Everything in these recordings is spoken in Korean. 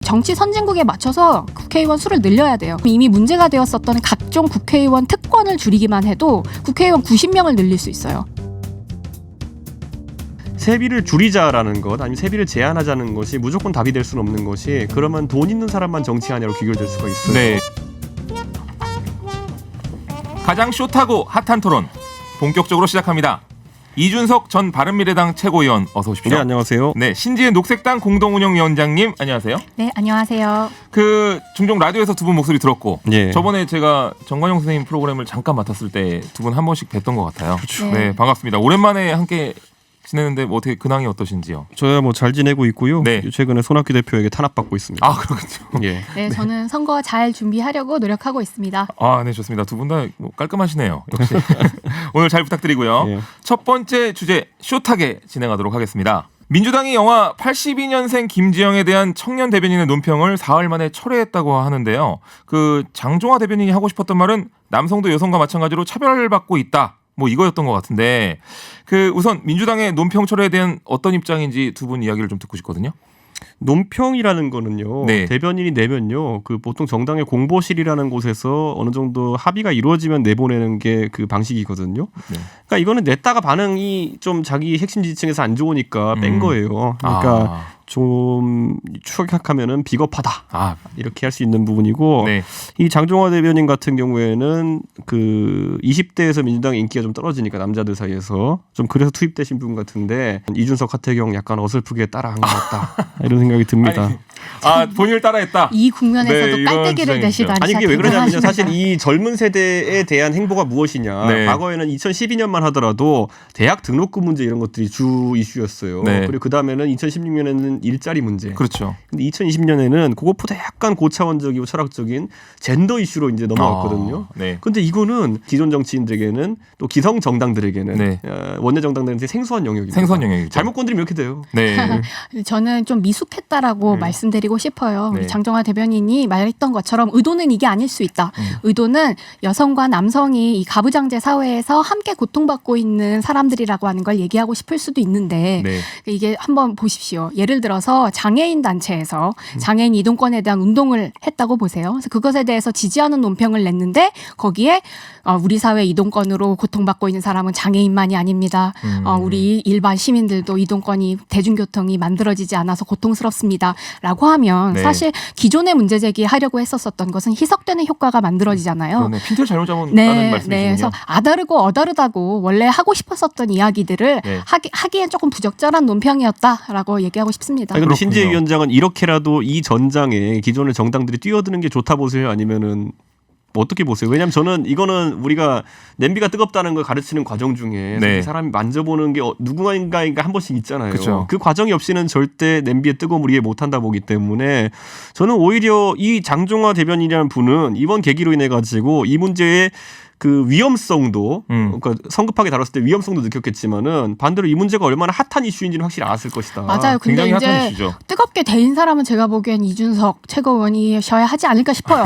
정치 선진국에 맞춰서 국회의원 수를 늘려야 돼요. 이미 문제가 되었었던 각종 국회의원 특권을 줄이기만 해도 국회의원 90명을 늘릴 수 있어요. 세비를 줄이자라는 것 아니면 세비를 제한하자는 것이 무조건 답이 될 수는 없는 것이 그러면 돈 있는 사람만 정치하냐로 귀결될 수가 있어요. 네. 가장 숏하고 핫한 토론 본격적으로 시작합니다. 이준석 전 바른미래당 최고위원 어서 오십시오. 네, 안녕하세요. 네, 신지은 녹색당 공동운영위원장님 안녕하세요. 네, 안녕하세요. 종종 라디오에서 두 분 목소리 들었고 예. 저번에 제가 정관용 선생님 프로그램을 잠깐 맡았을 때 두 분 한 번씩 뵀던 것 같아요. 그렇죠. 네, 반갑습니다. 오랜만에 함께 지내는데 어떻게 근황이 어떠신지요? 저야 뭐 잘 지내고 있고요. 네. 최근에 손학규 대표에게 탄압받고 있습니다. 아, 그렇군요. 예. 네, 저는 선거 잘 준비하려고 노력하고 있습니다. 아, 네, 좋습니다. 두 분 다 깔끔하시네요. 역시. 오늘 잘 부탁드리고요. 예. 첫 번째 주제 숏하게 진행하도록 하겠습니다. 민주당이 영화 82년생 김지영에 대한 청년 대변인의 논평을 사흘 만에 철회했다고 하는데요. 장종화 대변인이 하고 싶었던 말은 남성도 여성과 마찬가지로 차별받고 있다. 뭐 이거였던 것 같은데 우선 민주당의 논평 철회에 대한 어떤 입장인지 두 분 이야기를 좀 듣고 싶거든요. 논평이라는 거는요. 네. 대변인이 내면요. 보통 정당의 공보실이라는 곳에서 어느 정도 합의가 이루어지면 내보내는 게 그 방식이거든요. 네. 그러니까 이거는 냈다가 반응이 좀 자기 핵심 지지층에서 안 좋으니까 뺀 거예요. 그러니까 좀 추격하면은 비겁하다. 이렇게 할 수 있는 부분이고 네. 이 장종화 대변인 같은 경우에는 20대에서 민주당의 인기가 좀 떨어지니까 남자들 사이에서 좀 그래서 투입되신 분 같은데 이준석 하태경 약간 어설프게 따라한 것 같다. 이런 생각이 듭니다. 본인을 따라했다. 이 국면에서도 네, 깔때기를 이런 내시다니. 아니 이게 왜 그러냐면요. 대단하십니다. 사실 이 젊은 세대에 대한 행보가 무엇이냐. 네. 과거에는 2012년만 하더라도 대학 등록금 문제 이런 것들이 주 이슈였어요. 네. 그리고 그 다음에는 2016년에는 일자리 문제. 그렇죠. 근데 2020년에는 그것보다 약간 고차원적이고 철학적인 젠더 이슈로 이제 넘어갔거든요. 네. 근데 이거는 기존 정치인들에게는 또 기성 정당들에게는 네. 원내 정당들한테 생소한 영역입니다. 생소한 영역이죠. 잘못 건드리면 이렇게 돼요. 네. 저는 좀 미숙했다라고 말씀드리고 싶어요. 네. 우리 장종화 대변인이 말했던 것처럼 의도는 이게 아닐 수 있다. 의도는 여성과 남성이 이 가부장제 사회에서 함께 고통받고 있는 사람들이라고 하는 걸 얘기하고 싶을 수도 있는데 네. 이게 한번 보십시오. 예를 들어서 장애인 단체에서 장애인 이동권에 대한 운동을 했다고 보세요. 그래서 그것에 대해서 지지하는 논평을 냈는데 거기에 우리 사회 이동권으로 고통받고 있는 사람은 장애인만이 아닙니다. 우리 일반 시민들도 이동권이 대중교통이 만들어지지 않아서 고통스럽습니다. 라고 하면 네. 사실 기존의 문제 제기하려고 했었던 것은 희석되는 효과가 만들어지잖아요. 그러네. 핀트를 잘못 잡았다는 네, 말씀이시군요. 네. 그래서 아다르고 어다르다고 원래 하고 싶었었던 이야기들을 네. 하기엔 조금 부적절한 논평이었다라고 얘기하고 싶습니다. 아니, 근데 그렇군요. 신재희 위원장은 이렇게라도 이 전장에 기존의 정당들이 뛰어드는 게 좋다 보세요? 아니면은 어떻게 보세요? 왜냐하면 저는 이거는 우리가 냄비가 뜨겁다는 걸 가르치는 과정 중에 네. 사람이 만져보는 게 누군가인가 한 번씩 있잖아요. 그쵸. 그 과정이 없이는 절대 냄비의 뜨거움을 이해 못한다 보기 때문에 저는 오히려 이 장종화 대변인이라는 분은 이번 계기로 인해 가지고 이 문제에 위험성도 그러니까 성급하게 다뤘을 때 위험성도 느꼈겠지만은 반대로 이 문제가 얼마나 핫한 이슈인지는 확실히 알았을 것이다. 맞아요. 근데 굉장히 핫한 이제 이슈죠. 뜨겁게 데인 사람은 제가 보기엔 이준석 최고위원이셔야 하지 않을까 싶어요.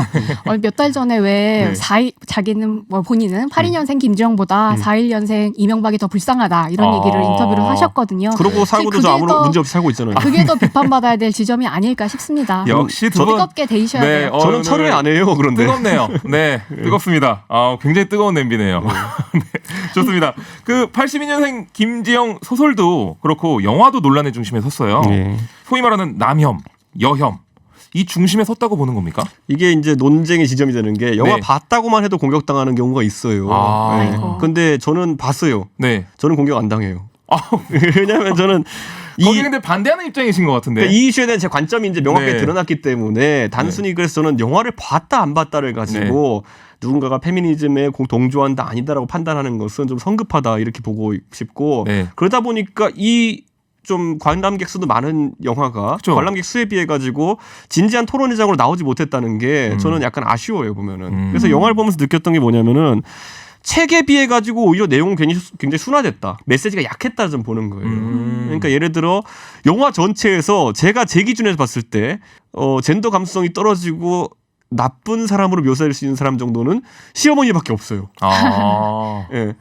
몇 달 전에 왜 네. 자기는 본인은 82년생 김지영보다 41년생 이명박이 더 불쌍하다 이런 얘기를 인터뷰를 하셨거든요. 그러고 살고도 저 아무런 문제 없이 살고 있잖아요. 그게 더 비판받아야 될 지점이 아닐까 싶습니다. 역시 두 분 뜨겁게 데이셔야 돼요. 저는 철회 안 해요. 그런데 뜨겁네요. 네, 뜨겁습니다. 굉장히 뜨거운 냄비네요. 네, 좋습니다. 82년생 김지영 소설도 그렇고 영화도 논란의 중심에 섰어요. 네. 소위 말하는 남혐, 여혐 이 중심에 섰다고 보는 겁니까? 이게 이제 논쟁의 지점이 되는 게 영화 네. 봤다고만 해도 공격당하는 경우가 있어요. 아이고. 근데 저는 봤어요. 네. 저는 공격 안 당해요. 왜냐하면 저는 거기 근데 반대하는 입장이신 것 같은데. 그러니까 이 이슈에 대한 제 관점이 이제 명확하게 네. 드러났기 때문에 단순히 그래서 저는 영화를 봤다 안 봤다를 가지고 누군가가 페미니즘에 동조한다 아니다라고 판단하는 것은 좀 성급하다 이렇게 보고 싶고 네. 그러다 보니까 이 좀 관람객 수도 많은 영화가 그쵸. 관람객 수에 비해 가지고 진지한 토론회장으로 나오지 못했다는 게 저는 약간 아쉬워요 보면은. 그래서 영화를 보면서 느꼈던 게 뭐냐면은 책에 비해 가지고 오히려 내용은 굉장히 순화됐다. 메시지가 약했다 좀 보는 거예요. 그러니까 예를 들어 영화 전체에서 제가 제 기준에서 봤을 때 젠더 감수성이 떨어지고 나쁜 사람으로 묘사될 수 있는 사람 정도는 시어머니밖에 없어요. 아. 예.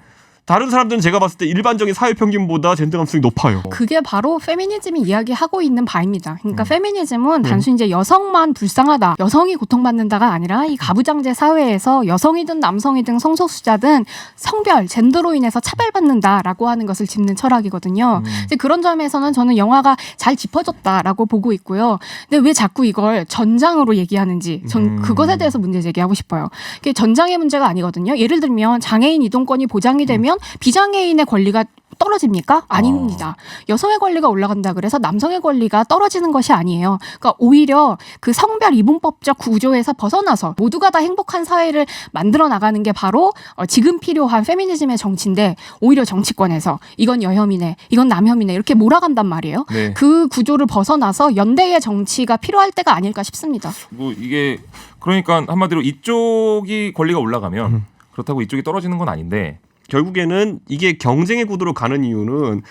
다른 사람들은 제가 봤을 때 일반적인 사회 평균보다 젠더 감수성이 높아요. 그게 바로 페미니즘이 이야기하고 있는 바입니다. 그러니까 페미니즘은 단순히 이제 여성만 불쌍하다, 여성이 고통받는다가 아니라 이 가부장제 사회에서 여성이든 남성이든 성소수자든 성별, 젠더로 인해서 차별받는다라고 하는 것을 짚는 철학이거든요. 이제 그런 점에서는 저는 영화가 잘 짚어졌다라고 보고 있고요. 근데 왜 자꾸 이걸 전장으로 얘기하는지 전 그것에 대해서 문제 제기하고 싶어요. 이게 전장의 문제가 아니거든요. 예를 들면 장애인 이동권이 보장이 되면 비장애인의 권리가 떨어집니까? 아닙니다. 여성의 권리가 올라간다 그래서 남성의 권리가 떨어지는 것이 아니에요. 그러니까 오히려 그 성별 이분법적 구조에서 벗어나서 모두가 다 행복한 사회를 만들어 나가는 게 바로 지금 필요한 페미니즘의 정치인데 오히려 정치권에서 이건 여혐이네, 이건 남혐이네 이렇게 몰아간단 말이에요. 네. 그 구조를 벗어나서 연대의 정치가 필요할 때가 아닐까 싶습니다. 뭐 이게 그러니까 한마디로 이쪽이 권리가 올라가면 그렇다고 이쪽이 떨어지는 건 아닌데 결국에는 이게 경쟁의 구도로 가는 이유는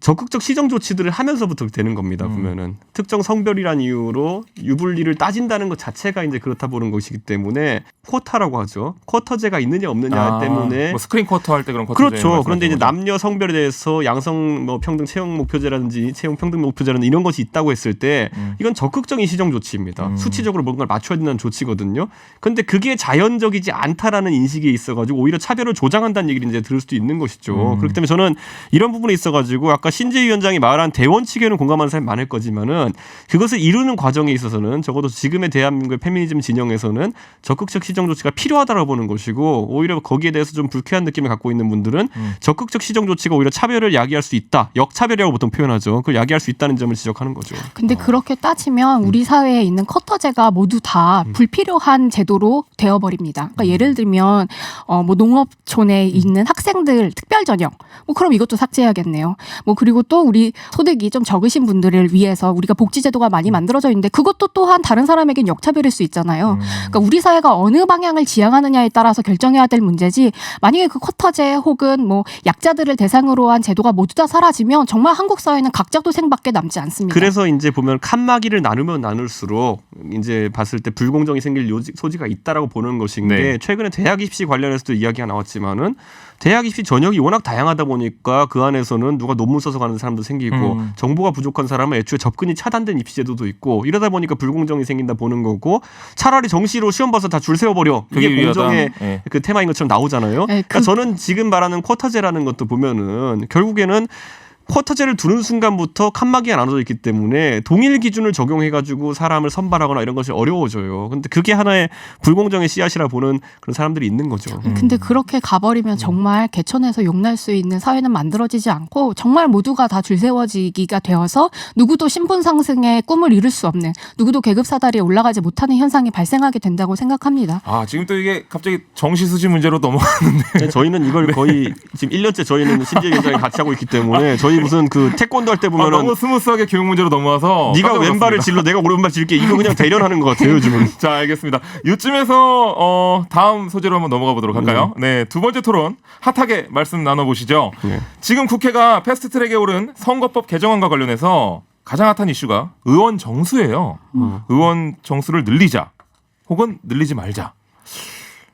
적극적 시정 조치들을 하면서부터 되는 겁니다. 보면은 특정 성별이란 이유로 유불리를 따진다는 것 자체가 이제 그렇다 보는 것이기 때문에 쿼터라고 하죠. 쿼터제가 있느냐 없느냐 때문에 뭐 스크린 쿼터 할 때 그런 쿼터 그렇죠. 그런데 이제 남녀 성별에 대해서 양성 뭐 평등 채용 목표제라든지 채용 평등 목표제라든지 이런 것이 있다고 했을 때 이건 적극적인 시정 조치입니다. 수치적으로 뭔가를 맞춰야 되는 조치거든요. 그런데 그게 자연적이지 않다라는 인식이 있어가지고 오히려 차별을 조장한다는 얘기를 이제 들을 수도 있는 것이죠. 그렇기 때문에 저는 이런 부분에 있어가지고 아까 신재희 위원장이 말한 대원칙에는 공감하는 사람이 많을 거지만은 그것을 이루는 과정에 있어서는 적어도 지금의 대한민국의 페미니즘 진영에서는 적극적 시정 조치가 필요하다고 보는 것이고 오히려 거기에 대해서 좀 불쾌한 느낌을 갖고 있는 분들은 적극적 시정 조치가 오히려 차별을 야기할 수 있다. 역차별이라고 보통 표현하죠. 그걸 야기할 수 있다는 점을 지적하는 거죠. 근데 그렇게 따지면 우리 사회에 있는 쿼터제가 모두 다 불필요한 제도로 되어버립니다. 그러니까 예를 들면 뭐 농업촌에 있는 학생들 특별 전형, 뭐 그럼 이것도 삭제해야겠네요. 뭐 그리고 또 우리 소득이 좀 적으신 분들을 위해서 우리가 복지제도가 많이 만들어져 있는데 그것도 또한 다른 사람에겐 역차별일 수 있잖아요. 그러니까 우리 사회가 어느 방향을 지향하느냐에 따라서 결정해야 될 문제지 만약에 그 쿼터제 혹은 뭐 약자들을 대상으로 한 제도가 모두 다 사라지면 정말 한국 사회는 각자도생밖에 남지 않습니다. 그래서 이제 보면 칸막이를 나누면 나눌수록 이제 봤을 때 불공정이 생길 소지가 있다라고 보는 것인 게 네. 최근에 대학 입시 관련해서도 이야기가 나왔지만은 대학 입시 전형이 워낙 다양하다 보니까 그 안에서는 누가 논문 써서 가는 사람도 생기고 정보가 부족한 사람은 애초에 접근이 차단된 입시 제도도 있고 이러다 보니까 불공정이 생긴다 보는 거고 차라리 정시로 시험 봐서 다 줄 세워버려 이게 그게 공정의 네. 그 테마인 것처럼 나오잖아요. 네, 그러니까 저는 지금 말하는 쿼터제라는 것도 보면은 결국에는 쿼터제를 두는 순간부터 칸막이가 나눠져 있기 때문에 동일 기준을 적용해가지고 사람을 선발하거나 이런 것이 어려워져요. 근데 그게 하나의 불공정의 씨앗이라 보는 그런 사람들이 있는 거죠. 근데 그렇게 가버리면 정말 개천에서 용날 수 있는 사회는 만들어지지 않고 정말 모두가 다 줄 세워지기가 되어서 누구도 신분 상승의 꿈을 이룰 수 없는 누구도 계급 사다리에 올라가지 못하는 현상이 발생하게 된다고 생각합니다. 아 지금 또 이게 갑자기 정시 수지 문제로 넘어가는데 저희는 이걸 거의 지금 1년째 저희는 신재희 위원장이 같이 하고 있기 때문에 저희 무슨 그 태권도 할 때 보면은 너무 스무스하게 교육 문제로 넘어와서 네가 깜짝 왼발을 놀랐습니다. 질러 내가 오른발 질게 이거 그냥 대련하는 것 같아요 요즘은. 자, 알겠습니다. 이쯤에서 다음 소재로 한번 넘어가 보도록 할까요? 네, 두 번째 토론 핫하게 말씀 나눠보시죠. 네. 지금 국회가 패스트트랙에 오른 선거법 개정안과 관련해서 가장 핫한 이슈가 의원 정수예요. 의원 정수를 늘리자 혹은 늘리지 말자.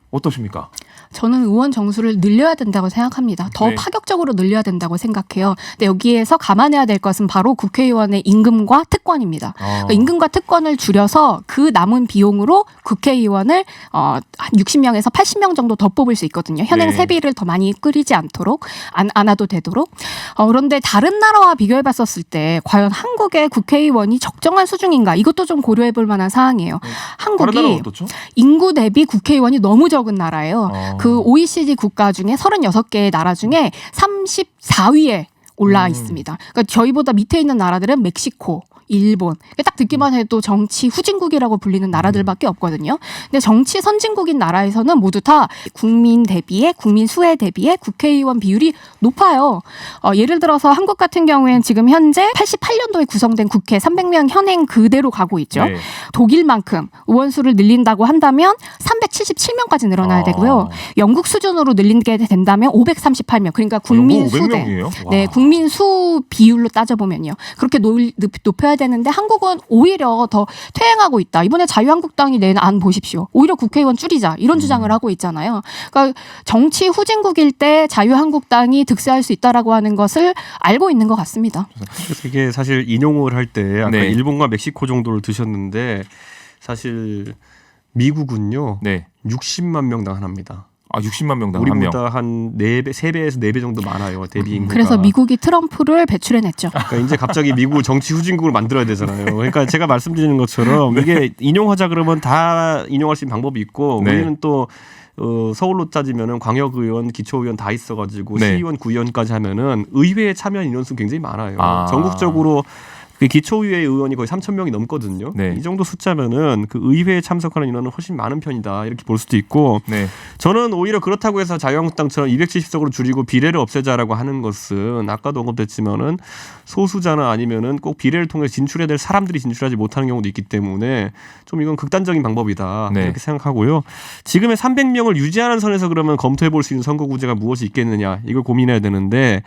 어떠십니까? 저는 의원 정수를 늘려야 된다고 생각합니다. 더 네. 파격적으로 늘려야 된다고 생각해요. 근데 여기에서 감안해야 될 것은 바로 국회의원의 임금과 특권입니다. 그러니까 임금과 특권을 줄여서 그 남은 비용으로 국회의원을 한 60명에서 80명 정도 더 뽑을 수 있거든요. 현행 네. 세비를 더 많이 끓이지 않도록 안 와도 되도록. 그런데 다른 나라와 비교해봤었을 때 과연 한국의 국회의원이 적정한 수준인가? 이것도 좀 고려해볼 만한 사항이에요. 다른 나라는 한국이 어떻죠? 인구 대비 국회의원이 너무 적은 나라예요. 그 OECD 국가 중에 36개의 나라 중에 34위에 올라 있습니다. 그러니까 저희보다 밑에 있는 나라들은 멕시코, 일본. 딱 듣기만 해도 정치 후진국이라고 불리는 나라들밖에 없거든요. 근데 정치 선진국인 나라에서는 모두 다 국민 대비에 국민 수에 대비해 국회의원 비율이 높아요. 예를 들어서 한국 같은 경우에는 지금 현재 88년도에 구성된 국회 300명 현행 그대로 가고 있죠. 네. 독일만큼 의원 수를 늘린다고 한다면 377명까지 늘어나야 되고요. 영국 수준으로 늘리게 된다면 538명. 그러니까 국민 수 대. 500명이에요? 네, 국민 수 비율로 따져보면요. 그렇게 높여야 되는데 한국은 오히려 더 퇴행하고 있다. 이번에 자유한국당이 낸 안 보십시오. 오히려 국회의원 줄이자 이런 주장을 하고 있잖아요. 그러니까 정치 후진국일 때 자유한국당이 득세할 수 있다라고 하는 것을 알고 있는 것 같습니다. 그래서 이게 사실 인용을 할 때 아까 네. 일본과 멕시코 정도를 드셨는데 사실 미국은요 네. 60만 명당 하나입니다. 아 60만 명당 한 명. 우리보다 한 4배, 3배에서 4배 정도 많아요. 대비 인구가. 그래서 미국이 트럼프를 배출해냈죠. 그러니까 이제 갑자기 미국을 정치 후진국을 만들어야 되잖아요. 그러니까 제가 말씀드리는 것처럼 이게 인용하자 그러면 다 인용할 수 있는 방법이 있고 네. 우리는 또 서울로 따지면은 광역의원, 기초의원 다 있어가지고 네. 시의원, 구의원까지 하면은 의회에 참여한 인원수 굉장히 많아요. 아. 전국적으로 그 기초의회 의원이 거의 3,000명이 넘거든요. 네. 이 정도 숫자면은 그 의회에 참석하는 인원은 훨씬 많은 편이다 이렇게 볼 수도 있고 네. 저는 오히려 그렇다고 해서 자유한국당처럼 270석으로 줄이고 비례를 없애자라고 하는 것은 아까도 언급됐지만은 소수자나 아니면은 꼭 비례를 통해 진출해야 될 사람들이 진출하지 못하는 경우도 있기 때문에 좀 이건 극단적인 방법이다 네. 이렇게 생각하고요. 지금의 300명을 유지하는 선에서 그러면 검토해 볼 수 있는 선거구제가 무엇이 있겠느냐 이걸 고민해야 되는데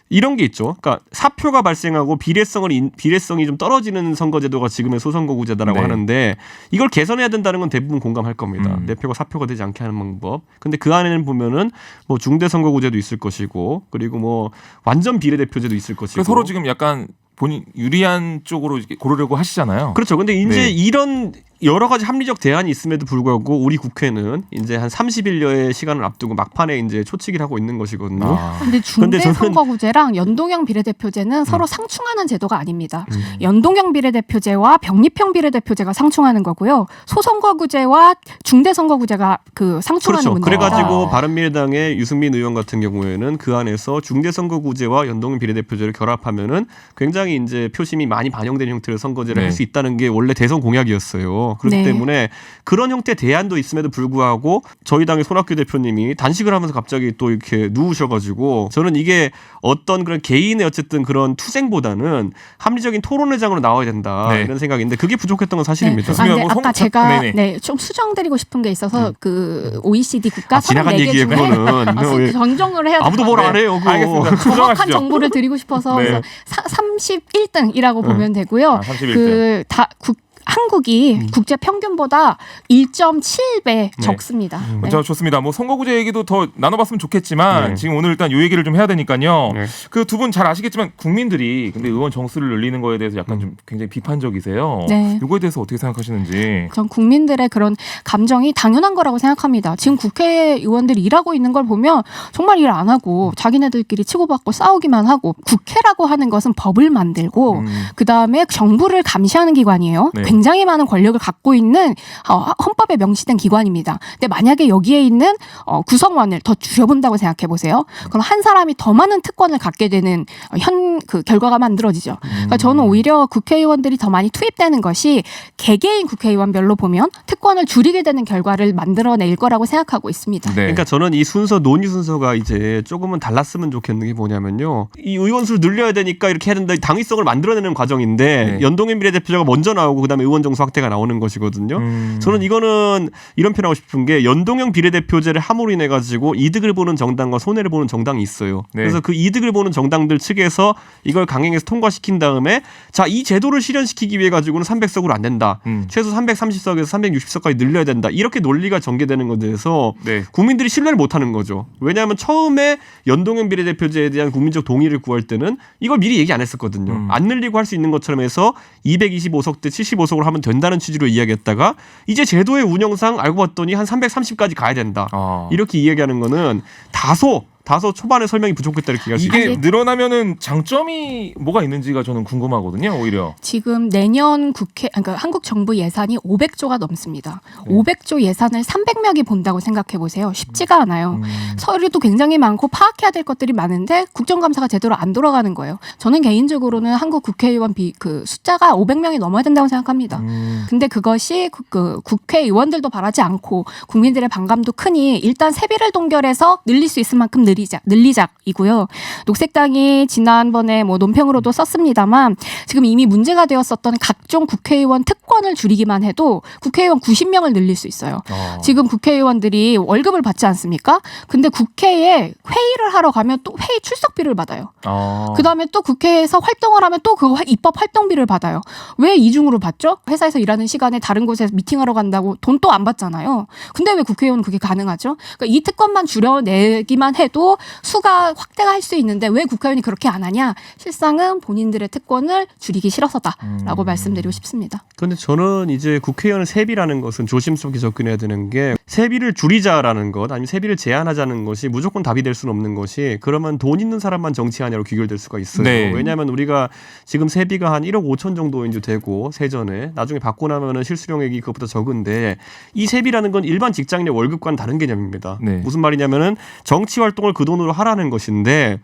이런 게 있죠. 그러니까 사표가 발생하고 비례성이 좀 떨어지는 선거제도가 지금의 소선거구제다라고 네. 하는데 이걸 개선해야 된다는 건 대부분 공감할 겁니다. 내 표가 사표가 되지 않게 하는 방법. 근데 그 안에는 보면은 뭐 중대선거구제도 있을 것이고 그리고 뭐 완전 비례대표제도 있을 것이고. 그래서 서로 지금 약간 본인 유리한 쪽으로 이렇게 고르려고 하시잖아요. 그렇죠. 근데 이제 네. 이런 여러 가지 합리적 대안이 있음에도 불구하고 우리 국회는 이제 한 30일여의 시간을 앞두고 막판에 이제 초치기를 하고 있는 것이거든요. 아. 근데 근데 중대 저는- 선거구제랑 연동형 비례대표제는 서로 상충하는 제도가 아닙니다. 연동형 비례대표제와 병립형 비례대표제가 상충하는 거고요. 소선거구제와 중대 선거구제가 그 상충하는 그렇죠. 문제입니다. 그래가지고 아. 바른미래당의 유승민 의원 같은 경우에는 그 안에서 중대선거구제와 연동형 비례대표제를 결합하면은 굉장히 이제 표심이 많이 반영된 형태의 선거제를 네. 할 수 있다는 게 원래 대선 공약이었어요. 그렇기 네. 때문에 그런 형태 대안도 있음에도 불구하고 저희 당의 손학규 대표님이 단식을 하면서 갑자기 또 이렇게 누우셔가지고 저는 이게 어떤 그런 개인의 어쨌든 그런 투쟁보다는 합리적인 토론회장으로 나와야 된다 네. 이런 생각인데 그게 부족했던 건 사실입니다. 아, 근데 뭐 아까 성- 제가 네네. 네, 좀 수정드리고 싶은 게 있어서 그 OECD 국가 지나간 34개 얘기예요, 중에 그거는. 정정을 해야 아무도 될 뭘 것 안 해요. 그거. 알겠습니다. 정확한 수정하시죠. 정보를 드리고 싶어서 네. 그래서 31등이라고 보면 되고요. 아, 31등. 한국이 국제 평균보다 1.7배 적습니다. 네. 자, 좋습니다. 뭐 선거구제 얘기도 더 나눠봤으면 좋겠지만 네. 지금 오늘 일단 이 얘기를 좀 해야 되니까요. 네. 그 두 분 잘 아시겠지만 국민들이 근데 의원 정수를 늘리는 거에 대해서 약간 좀 굉장히 비판적이세요. 네. 이거에 대해서 어떻게 생각하시는지. 전 국민들의 그런 감정이 당연한 거라고 생각합니다. 지금 국회의원들이 일하고 있는 걸 보면 정말 일 안 하고 자기네들끼리 치고받고 싸우기만 하고 국회라고 하는 것은 법을 만들고 그다음에 정부를 감시하는 기관이에요. 네. 굉장히 많은 권력을 갖고 있는 헌법에 명시된 기관입니다. 근데 만약에 여기에 있는 구성원을 더 줄여본다고 생각해 보세요. 그럼 한 사람이 더 많은 특권을 갖게 되는 그 결과가 만들어지죠. 그러니까 저는 오히려 국회의원들이 더 많이 투입되는 것이 개개인 국회의원별로 보면 특권을 줄이게 되는 결과를 만들어낼 거라고 생각하고 있습니다. 네. 그러니까 저는 이 순서 논의 순서가 이제 조금은 달랐으면 좋겠는 게 뭐냐면요. 이 의원 수를 늘려야 되니까 이렇게 해야 된다. 당위성을 만들어내는 과정인데 네. 연동형 비례대표제가 먼저 나오고 그다음에 의원 정수 확대가 나오는 것이거든요. 저는 이거는 이런 표현하고 싶은 게 연동형 비례대표제를 함으로 인해 가지고 이득을 보는 정당과 손해를 보는 정당이 있어요. 네. 그래서 그 이득을 보는 정당들 측에서 이걸 강행해서 통과시킨 다음에 자, 이 제도를 실현시키기 위해 가지고는 300석으로 안 된다. 최소 330석에서 360석까지 늘려야 된다. 이렇게 논리가 전개되는 것에 대해서 네. 국민들이 신뢰를 못하는 거죠. 왜냐하면 처음에 연동형 비례대표제에 대한 국민적 동의를 구할 때는 이걸 미리 얘기 안 했었거든요. 안 늘리고 할 수 있는 것처럼 해서 225석 대 75석으로 하면 된다는 취지로 이야기했다가 이제 제도의 운영상 알고 봤더니 한 330까지 가야 된다. 이렇게 이야기하는 거는 다소 초반에 설명이 부족했다 이렇게 얘기할 수 있어요. 이게 늘어나면은 장점이 뭐가 있는지가 저는 궁금하거든요. 오히려. 지금 내년 그러니까 한국 정부 예산이 500조가 넘습니다. 500조 예산을 300명이 본다고 생각해 보세요. 쉽지가 않아요. 서류도 굉장히 많고 파악해야 될 것들이 많은데 국정감사가 제대로 안 돌아가는 거예요. 저는 개인적으로는 한국 국회의원 그 숫자가 500명이 넘어야 된다고 생각합니다. 근데 그것이 그 국회의원들도 바라지 않고 국민들의 반감도 크니 일단 세비를 동결해서 늘릴 수 있을 만큼 늘리자. 늘리자이고요. 녹색당이 지난번에 뭐 논평으로도 썼습니다만 지금 이미 문제가 되었었던 각종 국회의원 특권을 줄이기만 해도 국회의원 90명을 늘릴 수 있어요. 지금 국회의원들이 월급을 받지 않습니까? 근데 국회에 회의를 하러 가면 또 회의 출석비를 받아요. 그다음에 또 국회에서 활동을 하면 또 그 입법 활동비를 받아요. 왜 이중으로 받죠? 회사에서 일하는 시간에 다른 곳에서 미팅하러 간다고 돈 또 안 받잖아요. 근데 왜 국회의원은 그게 가능하죠? 그러니까 이 특권만 줄여내기만 해도 수가 확대가 할 수 있는데 왜 국회의원이 그렇게 안 하냐? 실상은 본인들의 특권을 줄이기 싫어서다라고 말씀드리고 싶습니다. 그런데 저는 이제 국회의원 세비라는 것은 조심스럽게 접근해야 되는 게 세비를 줄이자라는 것 아니면 세비를 제한하자는 것이 무조건 답이 될 수는 없는 것이 그러면 돈 있는 사람만 정치하냐로 귀결될 수가 있어요. 네. 왜냐하면 우리가 지금 세비가 한 1억 5천 정도 이제 되고 세전에 나중에 받고 나면은 실수령액이 그것보다 적은데 이 세비라는 건 일반 직장인의 월급과는 다른 개념입니다. 네. 무슨 말이냐면은 정치 활동을 그 돈으로 하라는 것인데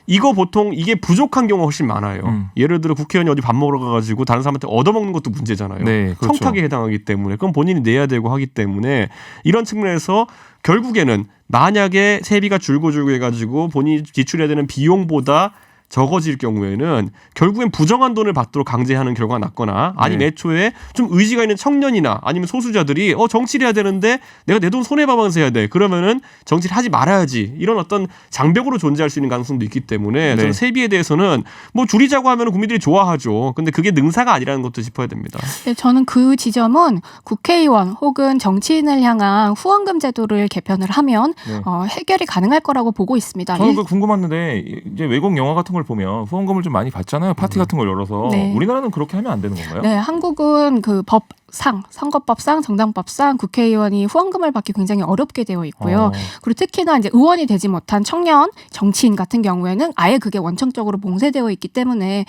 이거 보통 이게 부족한 경우가 훨씬 많아요. 예를 들어 국회의원이 어디 밥 먹으러 가가지고 다른 사람한테 얻어먹는 것도 문제잖아요. 네, 그렇죠. 청탁에 해당하기 때문에 그럼 본인이 내야 되고 하기 때문에 이런 측면에서 결국에는 만약에 세비가 줄고 해가지고 본인이 지출해야 되는 비용보다 적어질 경우에는 결국엔 부정한 돈을 받도록 강제하는 결과가 났거나 아니면 네. 애초에 좀 의지가 있는 청년이나 아니면 소수자들이 정치를 해야 되는데 내가 내 돈 손해봐면서 해야 돼. 그러면은 정치를 하지 말아야지. 이런 어떤 장벽으로 존재할 수 있는 가능성도 있기 때문에 네. 저는 세비에 대해서는 뭐 줄이자고 하면 국민들이 좋아하죠. 근데 그게 능사가 아니라는 것도 짚어야 됩니다. 네, 저는 그 지점은 국회의원 혹은 정치인을 향한 후원금 제도를 개편을 하면 네. 해결이 가능할 거라고 보고 있습니다. 저는 그 궁금했는데 이제 외국 영화 같은 걸 보면 후원금을 좀 많이 받잖아요. 파티 같은 걸 열어서. 네. 우리나라는 그렇게 하면 안 되는 건가요? 네, 한국은 그 법상, 선거법상, 정당법상 국회의원이 후원금을 받기 굉장히 어렵게 되어 있고요. 그리고 특히나 이제 의원이 되지 못한 청년 정치인 같은 경우에는 아예 그게 원천적으로 봉쇄되어 있기 때문에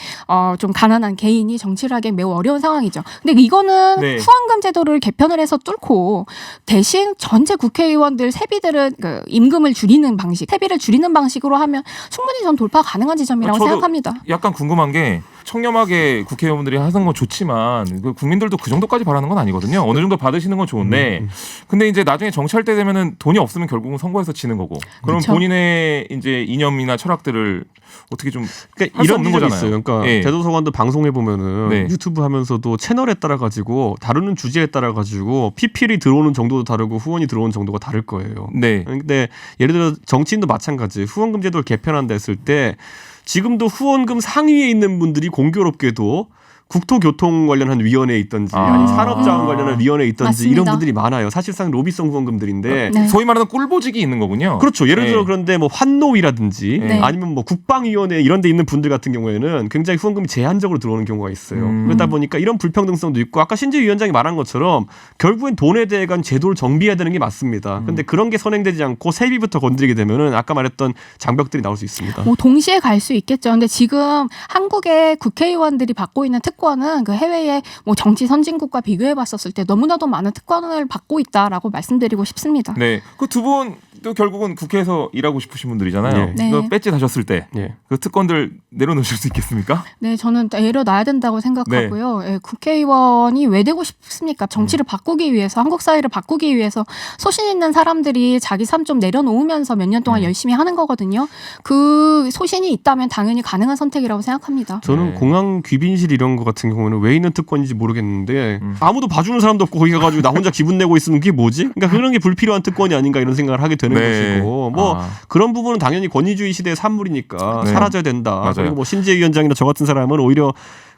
좀 가난한 개인이 정치를 하기 매우 어려운 상황이죠. 근데 이거는 네. 후원금 제도를 개편을 해서 뚫고 대신 전체 국회의원들 세비들은 그 임금을 줄이는 방식, 세비를 줄이는 방식으로 하면 충분히 전 돌파 가능한 지점이라고 저도 생각합니다. 약간 궁금한 게 청렴하게 국회의원들이 하는 건 좋지만 그 국민들도 그 정도까지 바라는 건 아니거든요. 어느 정도 받으시는 건 좋은데 근데 이제 나중에 정치할 때 되면은 돈이 없으면 결국은 선거에서 지는 거고 그럼 그렇죠. 본인의 이제 이념이나 철학들을 어떻게 좀 그러니까 수 이런 없는 점이 거잖아요. 있어요. 그러니까 예. 대도서관도 방송해 보면은 네. 유튜브 하면서도 채널에 따라 가지고 다루는 주제에 따라 가지고 PPL이 들어오는 정도도 다르고 후원이 들어오는 정도가 다를 거예요. 네. 근데 예를 들어 정치인도 마찬가지. 후원금 제도를 개편한다 했을 때 지금도 후원금 상위에 있는 분들이 공교롭게도 국토교통 관련한 위원회에 있던지 아니면 산업자원 관련한 위원회에 있던지 맞습니다. 이런 분들이 많아요. 사실상 로비성 후원금들인데 네. 소위 말하는 꿀보직이 있는 거군요. 그렇죠. 예를 들어 네. 그런데 뭐 환노위라든지 네. 아니면 뭐 국방위원회 이런 데 있는 분들 같은 경우에는 굉장히 후원금이 제한적으로 들어오는 경우가 있어요. 그러다 보니까 이런 불평등성도 있고 아까 신재 위원장이 말한 것처럼 결국엔 돈에 대해 간 제도를 정비해야 되는 게 맞습니다. 근데 그런 게 선행되지 않고 세비부터 건드리게 되면은 아까 말했던 장벽들이 나올 수 있습니다. 뭐 동시에 갈 수 있겠죠. 근데 지금 한국의 국회의원들이 받고 있는 특권은 그 해외의 뭐 정치 선진국과 비교해 봤었을 때 너무나도 많은 특권을 받고 있다라고 말씀드리고 싶습니다. 네. 그 두 분도 결국은 국회에서 일하고 싶으신 분들이잖아요. 네. 그 배지 다셨을 때 그 예. 특권들 내려놓으실 수 있겠습니까? 네, 저는 내려놔야 된다고 생각하고요. 예, 국회의원이 왜 되고 싶습니까? 정치를 바꾸기 위해서, 한국 사회를 바꾸기 위해서 소신 있는 사람들이 자기 삶 좀 내려놓으면서 몇 년 동안 열심히 하는 거거든요. 그 소신이 있다면 당연히 가능한 선택이라고 생각합니다. 저는 네. 공항 귀빈실 이런 거 같은 경우는 왜 있는 특권인지 모르겠는데 아무도 봐주는 사람도 없고 거기 가가지고 나 혼자 기분 내고 있으면 그게 뭐지? 그러니까 그런 게 불필요한 특권이 아닌가 이런 생각을 하게 되는 네. 것이고 뭐 아. 그런 부분은 당연히 권위주의 시대의 산물이니까 네. 사라져야 된다. 맞아요. 그리고 뭐 신재 위원장이나 저 같은 사람은 오히려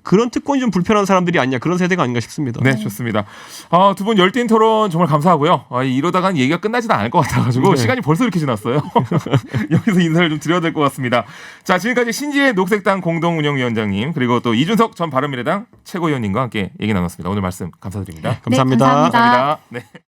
그런 특권이 좀 불편한 사람들이 아니냐 그런 세대가 아닌가 싶습니다. 네, 좋습니다. 두 분 열띤 토론 정말 감사하고요. 이러다간 얘기가 끝나지도 않을 것 같아가지고 네. 시간이 벌써 이렇게 지났어요. 여기서 인사를 좀 드려야 될 것 같습니다. 자, 지금까지 신지혜 녹색당 공동운영위원장님 그리고 또 이준석 전 바른미래당 최고위원님과 함께 얘기 나눴습니다. 오늘 말씀 감사드립니다. 감사합니다. 네, 감사합니다. 감사합니다. 네.